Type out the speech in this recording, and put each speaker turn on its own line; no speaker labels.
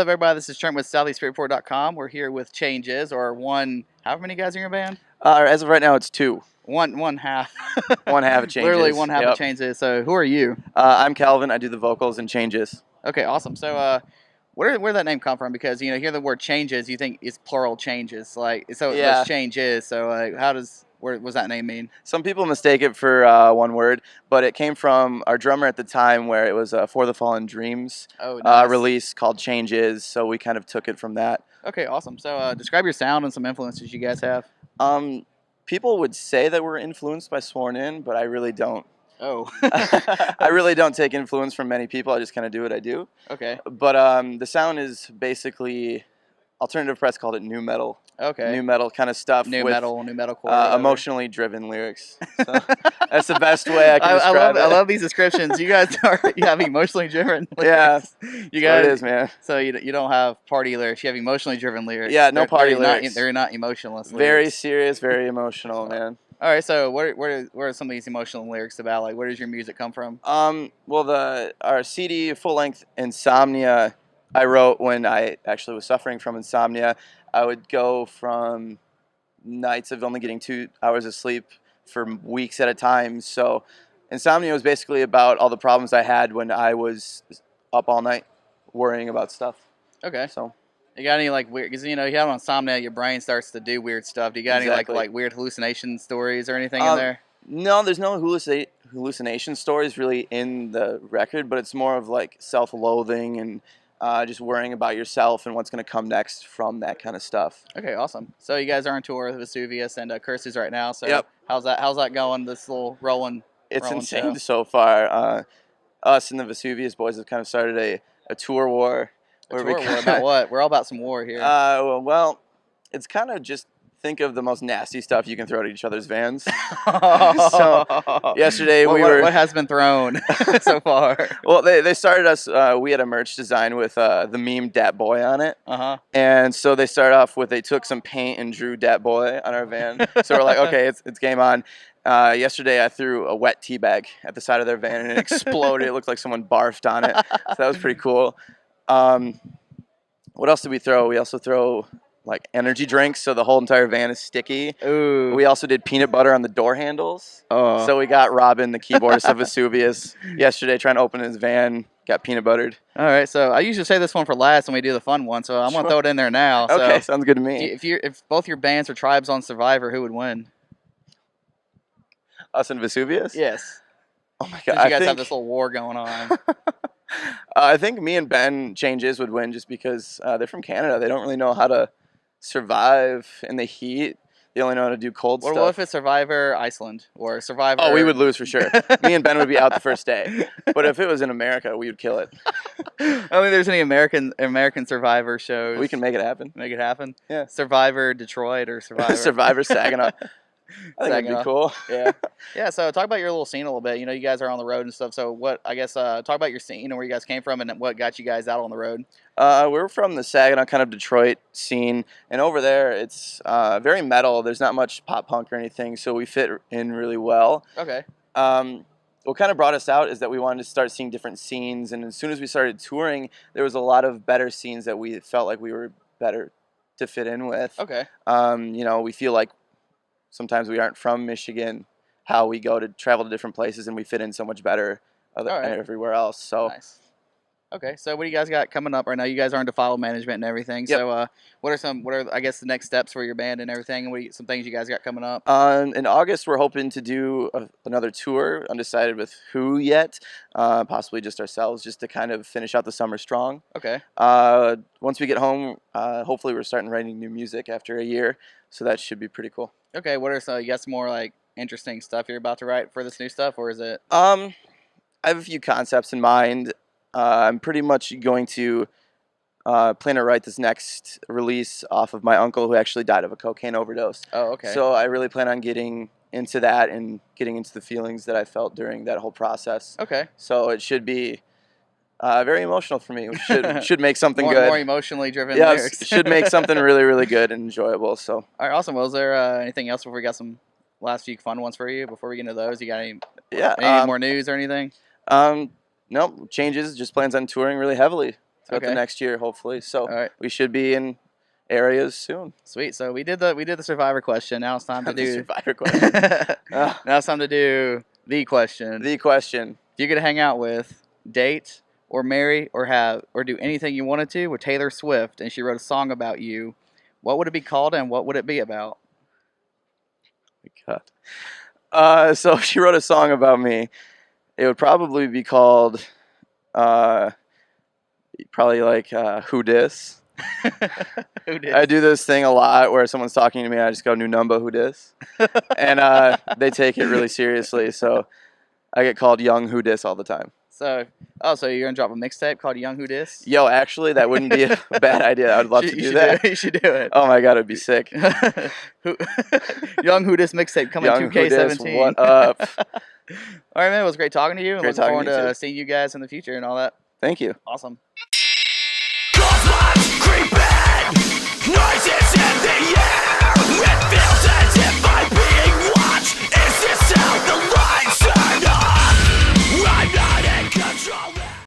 up, everybody? This is Trent with SoutheastStreetReport.com. We're here with Changes, or one. However many guys are in your band?
As of right now, it's two.
One half.
One half of Changes.
Literally one half of Changes. So who are you?
I'm Calvin. I do the vocals and Changes.
Okay, awesome. So where did that name come from? Because you hear the word changes, you think it's plural changes. So
Yeah.
it's changes. So where was that name mean?
Some people mistake it for one word, but it came from our drummer at the time, where it was For the Fallen Dreams release called Changes. So we kind of took it from that.
Okay, awesome. So describe your sound and some influences you guys have.
People would say that we're influenced by Sworn In, but I really don't.
Oh.
I really don't take influence from many people. I just kind of do what I do.
Okay.
But the sound is basically, alternative press called it new metal.
Okay.
New metal kind of stuff.
New metalcore.
Emotionally driven lyrics. So that's the best way I can describe it.
I love these descriptions. You guys you have emotionally driven lyrics.
Yeah.
You guys.
It is, man.
So you don't have party lyrics. You have emotionally driven lyrics.
Yeah, no party lyrics.
They're not emotionless lyrics.
Very serious, very emotional, man.
All right, so what are some of these emotional lyrics about? Like, where does your music come from?
Well, our CD full-length Insomnia, I wrote when I actually was suffering from insomnia. I would go from nights of only getting 2 hours of sleep for weeks at a time. So insomnia was basically about all the problems I had when I was up all night worrying about stuff.
Okay.
So.
You got any weird? Because you have insomnia, your brain starts to do weird stuff. Do you got any like weird hallucination stories or anything in there?
No, there's no hallucination stories really in the record, but it's more of like self-loathing and just worrying about yourself and what's going to come next from that kind of stuff.
Okay, awesome. So you guys are on tour with Vesuvius and Curses right now. So
yep.
How's that going? This little rolling.
It's insane so far. Us and the Vesuvius boys have kind of started a tour war.
War about what? We're all about some war here.
Well, it's kind of just think of the most nasty stuff you can throw at each other's vans. So yesterday
what has been thrown so far?
Well, they started us. We had a merch design with the meme Dat Boy on it. And so they started off with they took some paint and drew Dat Boy on our van. So we're like, okay, it's game on. Yesterday I threw a wet tea bag at the side of their van and it exploded. It looked like someone barfed on it. So that was pretty cool. What else did we throw? We also throw like energy drinks, so the whole entire van is sticky.
Ooh.
We also did peanut butter on the door handles. Oh. So we got Robin, the keyboardist of Vesuvius, yesterday trying to open his van, got peanut buttered.
All right, so I usually say this one for last when we do the fun one, so I'm gonna throw it in there now.
Okay, sounds good to me.
If both your bands or tribes on Survivor, who would win?
Us and Vesuvius?
Yes.
Oh my God!
Since you guys have this little war going on.
I think me and Ben Changes would win just because they're from Canada. They don't really know how to survive in the heat. They only know how to do cold stuff.
What if it's Survivor Iceland or Survivor?
Oh, we would lose for sure. Me and Ben would be out the first day. But if it was in America, we would kill it.
I don't think there's any American Survivor shows.
We can make it happen.
Make it happen?
Yeah.
Survivor Detroit or Survivor.
Survivor Saginaw. I think that'd be cool.
Yeah. Yeah, so talk about your little scene a little bit. You guys are on the road and stuff. So talk about your scene and where you guys came from and what got you guys out on the road.
We're from the Saginaw kind of Detroit scene. And over there, it's very metal. There's not much pop punk or anything, so we fit in really well.
Okay.
What kind of brought us out is that we wanted to start seeing different scenes. And as soon as we started touring, there was a lot of better scenes that we felt like we were better to fit in with.
Okay.
We feel like sometimes we aren't from Michigan, how we go to travel to different places and we fit in so much better everywhere else. So
nice. Okay, so what do you guys got coming up right now? You guys are into file management and everything. Yep. So what are I guess the next steps for your band and everything, and some things you guys got coming up?
In August we're hoping to do another tour, undecided with who yet, possibly just ourselves, just to kind of finish out the summer strong.
Okay.
Once we get home, hopefully we're starting writing new music after a year, so that should be pretty cool.
Okay, you got some more interesting stuff you're about to write for this new stuff, or is it?
I have a few concepts in mind. I'm pretty much going to plan to write this next release off of my uncle who actually died of a cocaine overdose.
Oh, okay.
So I really plan on getting into that and getting into the feelings that I felt during that whole process.
Okay.
So it should be very emotional for me. Should make something good.
More emotionally driven lyrics.
Should make something really, really good and enjoyable. So.
All right, awesome. Well, is there anything else before we got some last few fun ones for you before we get into those? You got any more news or anything?
Nope. Changes. Just plans on touring really heavily throughout the next year, hopefully. So
All right.
we should be in areas soon.
Sweet. So we did the Survivor question. Now it's time to
The
do
Survivor question.
now it's time to do the question.
The question.
If you could hang out with, date, or marry, or have, or do anything you wanted to with Taylor Swift, and she wrote a song about you, what would it be called and what would it be about?
God. So if she wrote a song about me, it would probably be called, probably like Who Dis.
Who dis?
I do this thing a lot where someone's talking to me, I just go, new number, who dis? And they take it really seriously, so I get called Young Who Dis all the time.
So you're going to drop a mixtape called Young Who Dis?
Yo, actually, that wouldn't be a bad idea. I would love to do that.
You should do it.
Oh my God, it'd be sick.
Young Who Dis mixtape coming
Young
2K17.
Who Dis, what up?
All right, man. It was great talking to you. And
Great
looking forward
talking to you
to
too.
seeing you guys in the future and all that.
Thank you.
Awesome.
Noises in the air.